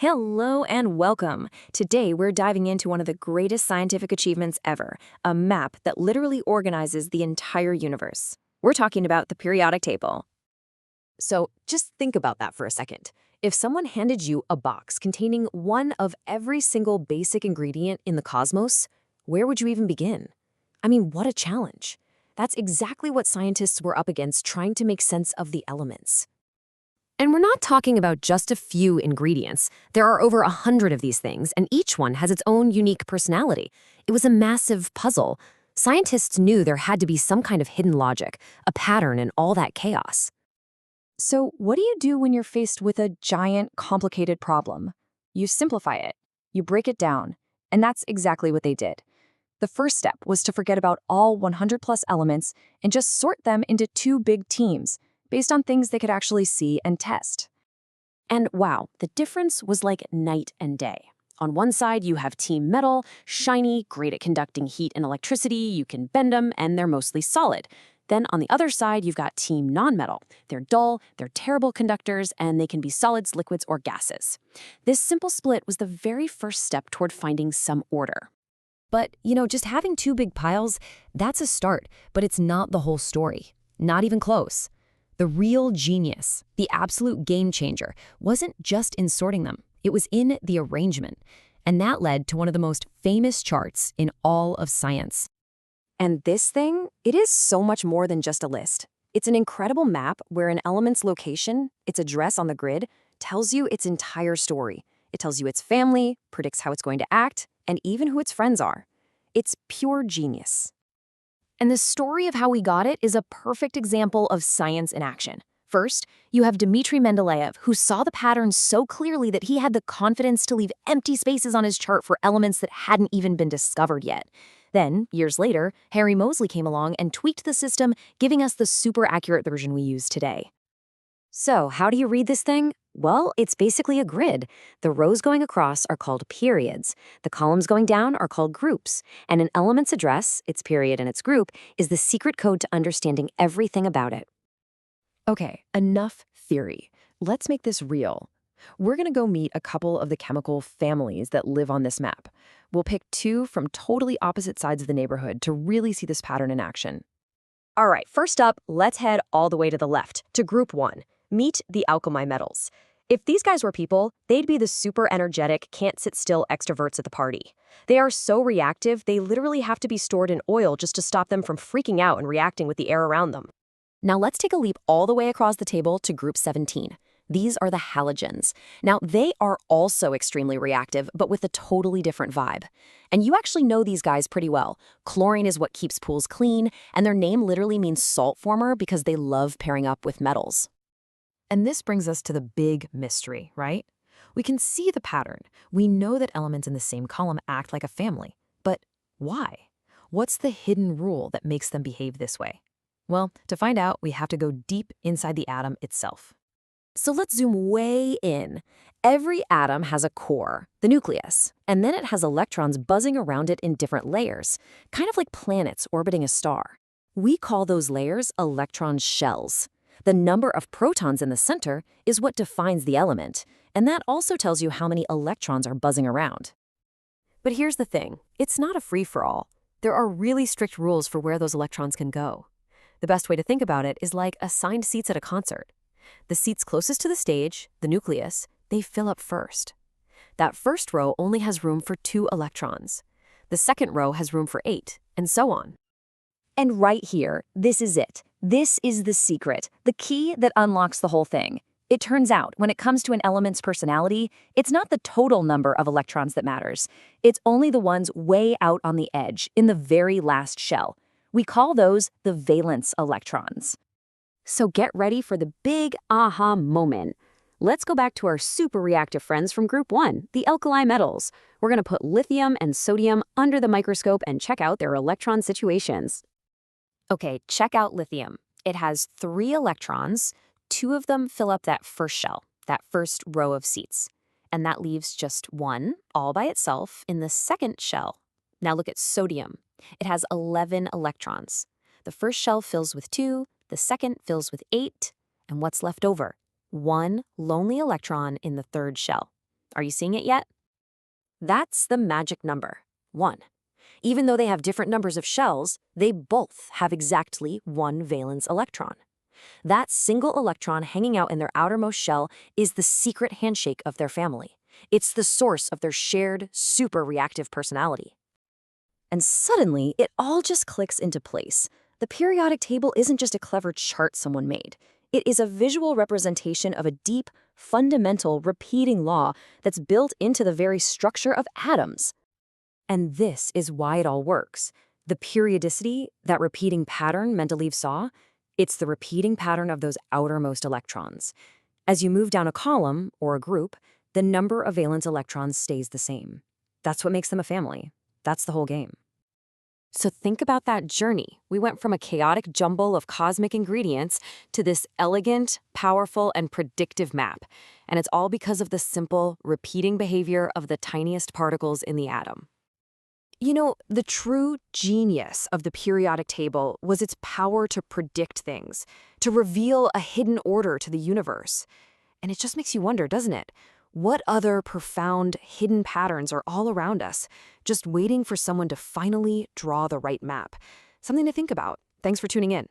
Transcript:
Hello and welcome. Today we're diving into one of the greatest scientific achievements ever, a map that literally organizes the entire universe. We're talking about the periodic table. So just think about that for a second. If someone handed you a box containing one of every single basic ingredient in the cosmos, where would you even begin? I mean, what a challenge. That's exactly what scientists were up against trying to make sense of the elements. And we're not talking about just a few ingredients. There are over 100 of these things, and each one has its own unique personality. It was a massive puzzle. Scientists knew there had to be some kind of hidden logic, a pattern in all that chaos. So, what do you do when you're faced with a giant, complicated problem? You simplify it, you break it down, and that's exactly what they did. The first step was to forget about all 100 plus elements and just sort them into two big teams, based on things they could actually see and test. And wow, the difference was like night and day. On one side, you have team metal, shiny, great at conducting heat and electricity, you can bend them, and they're mostly solid. Then on the other side, you've got team non-metal. They're dull, they're terrible conductors, and they can be solids, liquids, or gases. This simple split was the very first step toward finding some order. But, just having two big piles, that's a start, but it's not the whole story. Not even close. The real genius, the absolute game changer, wasn't just in sorting them. It was in the arrangement. And that led to one of the most famous charts in all of science. And this thing, it is so much more than just a list. It's an incredible map where an element's location, its address on the grid, tells you its entire story. It tells you its family, predicts how it's going to act, and even who its friends are. It's pure genius. And the story of how we got it is a perfect example of science in action. First, you have Dmitry Mendeleev, who saw the patterns so clearly that he had the confidence to leave empty spaces on his chart for elements that hadn't even been discovered yet. Then, years later, Harry Moseley came along and tweaked the system, giving us the super accurate version we use today. So, how do you read this thing? Well, it's basically a grid. The rows going across are called periods. The columns going down are called groups. And an element's address, its period and its group, is the secret code to understanding everything about it. Okay, enough theory. Let's make this real. We're going to go meet a couple of the chemical families that live on this map. We'll pick two from totally opposite sides of the neighborhood to really see this pattern in action. All right, first up, let's head all the way to the left, to Group 1. Meet the alkali metals. If these guys were people, they'd be the super energetic, can't-sit-still extroverts at the party. They are so reactive, they literally have to be stored in oil just to stop them from freaking out and reacting with the air around them. Now let's take a leap all the way across the table to Group 17. These are the halogens. Now, they are also extremely reactive, but with a totally different vibe. And you actually know these guys pretty well. Chlorine is what keeps pools clean, and their name literally means salt former because they love pairing up with metals. And this brings us to the big mystery, right? We can see the pattern. We know that elements in the same column act like a family. But why? What's the hidden rule that makes them behave this way? Well, to find out, we have to go deep inside the atom itself. So let's zoom way in. Every atom has a core, the nucleus, and then it has electrons buzzing around it in different layers, kind of like planets orbiting a star. We call those layers electron shells. The number of protons in the center is what defines the element, and that also tells you how many electrons are buzzing around. But here's the thing, it's not a free-for-all. There are really strict rules for where those electrons can go. The best way to think about it is like assigned seats at a concert. The seats closest to the stage, the nucleus, they fill up first. That first row only has room for 2 electrons. The second row has room for 8, and so on. And right here, this is it. This is the secret, the key that unlocks the whole thing. It turns out, when it comes to an element's personality, it's not the total number of electrons that matters. It's only the ones way out on the edge, in the very last shell. We call those the valence electrons. So get ready for the big aha moment. Let's go back to our super reactive friends from Group 1, the alkali metals. We're going to put lithium and sodium under the microscope and check out their electron situations. Okay, check out lithium. It has 3 electrons. 2 of them fill up that first shell, that first row of seats. And that leaves just 1, all by itself, in the second shell. Now look at sodium. It has 11 electrons. The first shell fills with 2, the second fills with 8, and what's left over? 1 lonely electron in the third shell. Are you seeing it yet? That's the magic number, 1. Even though they have different numbers of shells, they both have exactly one valence electron. That single electron hanging out in their outermost shell is the secret handshake of their family. It's the source of their shared, super reactive personality. And suddenly, it all just clicks into place. The periodic table isn't just a clever chart someone made. It is a visual representation of a deep, fundamental, repeating law that's built into the very structure of atoms. And this is why it all works. The periodicity, that repeating pattern Mendeleev saw, it's the repeating pattern of those outermost electrons. As you move down a column, or a group, the number of valence electrons stays the same. That's what makes them a family. That's the whole game. So think about that journey. We went from a chaotic jumble of cosmic ingredients to this elegant, powerful, and predictive map. And it's all because of the simple, repeating behavior of the tiniest particles in the atom. You know, the true genius of the periodic table was its power to predict things, to reveal a hidden order to the universe. And it just makes you wonder, doesn't it? What other profound, hidden patterns are all around us, just waiting for someone to finally draw the right map? Something to think about. Thanks for tuning in.